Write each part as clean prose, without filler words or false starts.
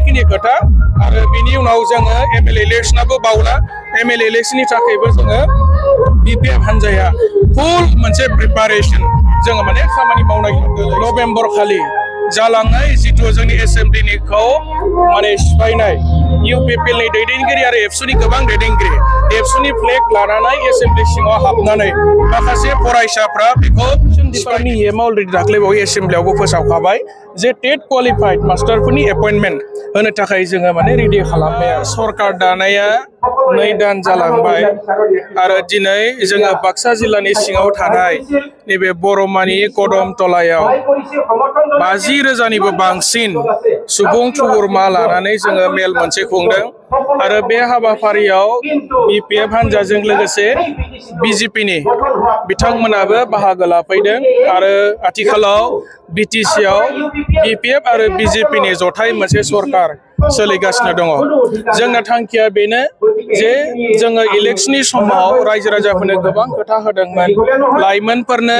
बेखिनि खोथा आरो बिनि उनाव जोङो एमएलए इलेक्शनाबो बावला एमएलए इलेक्शननि थाखायबो जोङो बिपिएफ हान्जाया फुल मोनसे प्रिपारेसन जोङो माने खामानि मावनाय नभेम्बर खालि जालांनाय जितु जोंनि एसेम्ब्लिनिखौ माने सिफायनाय इउपिपिएलनि दैदेनगिरि आरो एबसुनि गोबां दैदेनगिरि एबसुनि फ्लेग लानानै एसेम्ब्लि सिङाव हाबनानै माखासे फरायसाफ्रा बेखौ डिपार्टमेन्टनि इएमआ अलरेडि दाख्लैबावै एसेम्ब्लियावबो फोसावखाबाय जे टेट क्वालिफाइड मास्टारफोरनि एपइन्टमेन्ट होनो थाखाय जोङो माने रेडि खालामबाय सरकार दानाया 2 दान जालांबाय आरो दिनै जोङो बाक्सा जिल्लानि सिङाव थानाय नैबे बरमानि कदमतलायाव 50,000निबो बांसिन सुबुं थुबुरमा लानानै जोङो मेल मोनसे खुंदों आरो बे हाबाफारियाव बिपिएफ हान्जाजों लोगोसे बिजेपिनि बिथांमोनाबो बाहागो लाफैदों आरो आथिखालाव बिटिसिआव बिपिएफ आरो बिजेपिनि जथाय मोनसे सरकार सोलिगासिनो दङ जोंना थांखिया बेनो जे जोङो इलेक्शननि समाव रायजो राजाफोरनो गोबां खोथा होदोंमोन लाइमोनफोरनो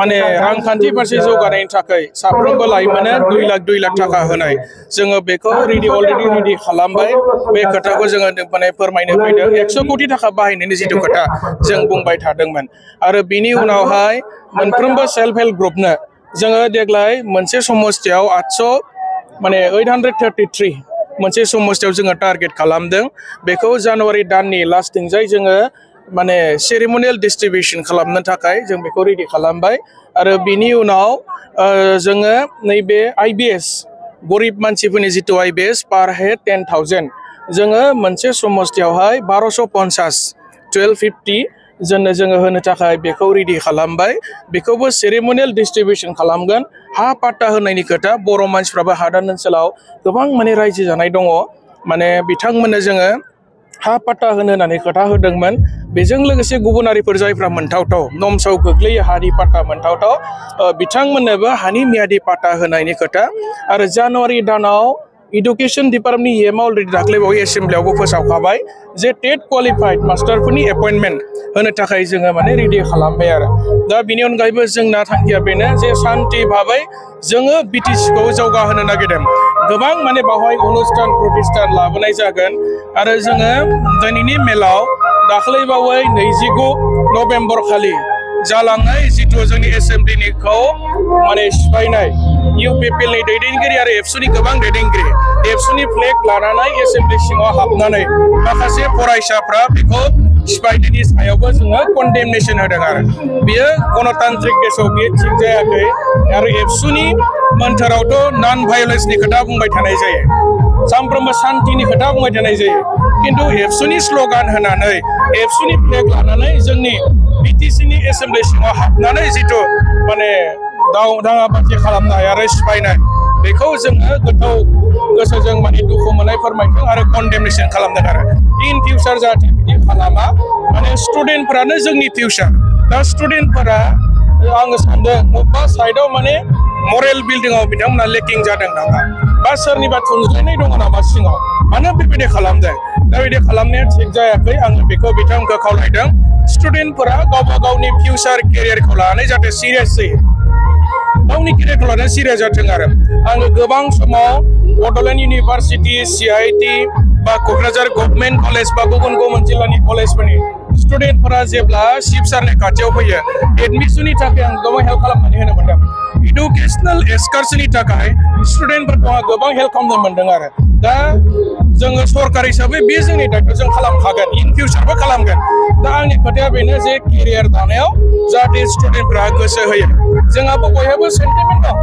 माने रांखान्थि फारसे जौगानायनि थाखाय साफ्रोमबो लाइमोननो 2 लाख थाखा होनाय जोङो बेखौ अलरेडि रेडि खालामबाय बे खोथाखौ जोङो माने फोरमायनो फैदों 100 कोटी थाखा बाहायनायनि जिथु खोथा जों बुंबाय थादोंमोन आरो बिनि उनावहाय मोनफ्रोमबो सेल्फ हेल्प ग्रुपनो जोङो देग्लाय मोनसे समस्थियाव 833 मोनसे समस्थियाव जोङो टारगेट खालामदों बेखौ जानुवारि दाननि लास्टिंजाय जोङो माने सेरेमनियेल डिस्ट्रिबिउशन खालामनो थाखाय जों बेखौ रेडि खालामबाय आरो बिनि उनाव जोङो नैबे आईबीएस गरिब मानसिफोरनि जितु आईबीएस पार हेड 10,000 जोङो मोनसे समस्थियावहाय 1250 1250 जोङो होनो थाखाय बेखौ रेडि खालामबाय बेखौबो सेरेमनियेल डिस्ट्रिबिउशन खालामगोन हा पाट्टा होनायनि खोथा बर' मानसिफ्राबो हादान ओनसोलाव गोबां माने रायजो जानाय दङ माने बिथांमोननो जोङो हा पाट्टा होनो होननानै खोथा होदोंमोन बेजों लोगोसे गुबुनारिफोर जायफ्रा मोनथावथाव नमसाव गोग्लैयो हानि पाट्टा मोनथावथाव बिथांमोननोबो हानि मियादि पाट्टा होनायनि खोथा आरो जानुवारि दानाव इडुकेशन डिपार्टमेन्टनि इएमआ अलरेडि दाख्लैबावै एसेम्ब्लियावबो फोसावखाबाय जे टेट क्वालिफाइड मास्टारफोरनि एपइन्टमेन्ट होनो थाखाय जोङो माने रेडि खालामबाय आरो दा बिनि अनगायैबो जोंना थांखिया बेनो जे सान्थि भाबै जोङो बिटिसिखौ जौगाहोनो नागिरदों गोबां माने बावहाय अनुष्ठान प्रतिष्ठान लाबोनाय जागोन आरो जोङो दिनैनि मेलाव दाख्लैबावै 29 नभेम्बर खालि जालांनाय जितु जोंनि एसेम्ब्लिनिखौ माने सिफायनाय इउपिपिएलनि दैदेनगिरि आरो एबसुनि गोबां दैदेनगिरि एबसुनि फ्लेग लानानै एसेम्ब्लि सिङाव हाबनानै माखासे फरायसाफ्रा बेखौ सिफायनायनि सायावबो जोङो कन्डेमनेसन होदों आरो बियो गणतान्त्रिक देशआव बियो थिग जायाखै आरो एबसुनि मोन्थोरावथ' नन भायलेन्सनि खोथा बुंबाय थानाय जायो सानफ्रोमबो शान्तिनि खोथा बुंबाय थानाय जायो किन्तु एबसुनि स्ल'गान होनानै एबसुनि फ्लेग लानानै जोंनि बिटिसिनि एसेम्ब्लि सिङाव हाबनानै जितु माने दाङाबाजि खालामनाय आरो सिफायनाय बेखौ जोङो गोथौ गोसोजों माने दुखु मोननाय फोरमायदों आरो कन्डेमनेसन खालामदों आरो इन फिउचार जाहाथे बिदि खालामा माने स्टुडेन्टफोरानो जोंनि फिउचार दा स्टुडेन्टफोरा आङो सानदों बबेबा साइडआव माने मरेल बिल्डिंआव बिथांमोना लेकिं जादों नामा बा सोरनिबा थुनज्लायनाय दङ नामा सिङाव मानो बेबायदि खालामदों दा बिदि खालामनाया थिग जायाखै आङो बेखौ बिथांमोनखौ खावलायदों स्टुडेन्टफोरा गावबा गावनि फिउचार केरियारखौ लानानै जाहाथे सिरियास जायो गावनि केरियारखौ लानानै सिरियास जाथों आरो आङो गोबां समाव बड'लेण्ड इउनिभारसिटि CIT बा क'क्राझार गभर्नमेन्ट कलेज बा गुबुन गुबुन जिल्लानि कलेजफोरनि स्टुडेन्टफोरा जेब्ला चिफ सारनि खाथियाव फैयो एडमिसननि थाखाय आं गोबां हेल्प खालामनानै होनो मोनदों इडुकेसनेल एस्कारसननि थाखाय स्टुडेन्टफोरखौ आं गोबां हेल्प खालामनो मोनदों आरो दा जोङो सरकार हिसाबै बे जोंनि दायित्व जों खालामखागोन इन फिउचारबो खालामगोन दा आंनि खोथाया बेनो जे केरियार दानायाव जाहाथे स्टुडेन्टफोरा गोसो होयो जोंहाबो बयहाबो सेन्टिमेन्ट दं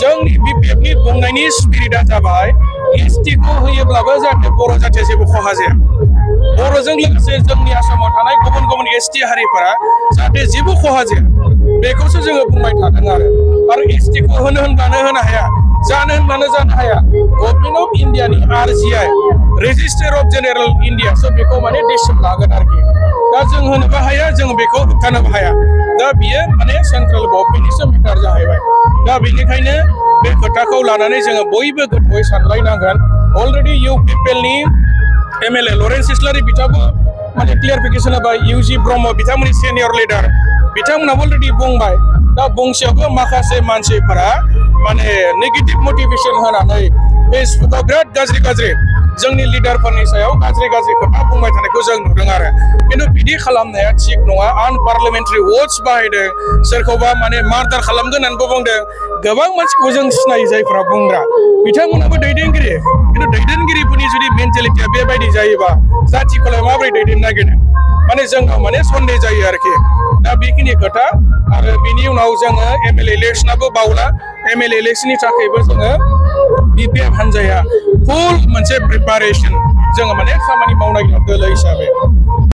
जोंनि बिपिएफनि बुंनायनि स्पिरिटआ जाबाय ST खौ होयोब्लाबो जाहाथे बर' जाथिया जेबो खहा जाया बर'जों लोगोसे जोंनि आसामाव थानाय गुबुन गुबुन ST हारिफोरा जाहाथे जेबो खहा जाया बेखौसो जोङो बुंबाय थादों आरो ST खौ होनब्लानो होनो हाया जानो होनब्लानो जानो हाया गभर्नमेन्ट अफ इन्डियानि RGI registrar of general India सो बेखौ माने डिसिसन लागोन आरोखि दा जों होनोबो हाया जों बेखौ होबथानोबो हाया दा बियो माने सेन्ट्रेल गभर्नमेन्टनिसो मेटार जाहैबाय दा बेनिखायनो बे खोथाखौ लानानै जोङो बयबो गोथौयै सानलायनांगोन अलरेडि इउपिपिएलनि MLA लरेन्स इस्लारि बिथाङाबो माने क्लियारिफिकेसन होबाय UG ब्रह्म बिथांमोननि सिनियर लिडार बिथांमोनाबो अलरेडि बुंबाय दा बुंसेयावबो माखासे मानसिफोरा माने नेगेटिभ मटिभेसन होनानै फेसबुकाव बिराद गाज्रि जोंनि लिडारफोरनि सायाव गाज्रि खोथा बुंबाय थानायखौ जों नुदों आरो खिन्थु बिदि खालामनाया थिग नङा आनपार्लियामेन्टारि वर्ड्स बाहायदों सोरखौबा माने मार्डार खालामगोन होननानैबो बुंदों गोबां मानसिखौ जों सिनायो जायफोरा बुंग्रा बिथांमोनाबो दैदेनगिरि खिन्थु दैदेनगिरिफोरनि जुदि मेन्टेलिटिया बेबायदि जायोबा जाथिखौलाय माबोरै दैदेननो नागिरनो माने जोंनाव माने सन्देह जायो आरोखि दा बेखिनि खोथा आरो बिनि उनाव जोङो एमएलए इलेक्शनाबो बावला एमएलए इलेक्शननि थाखायबो जोङो बिपिएफ हान्जाया फुल मोनसे प्रिपारेसन जोङो माने खामानि मावनाय दोलो हिसाबै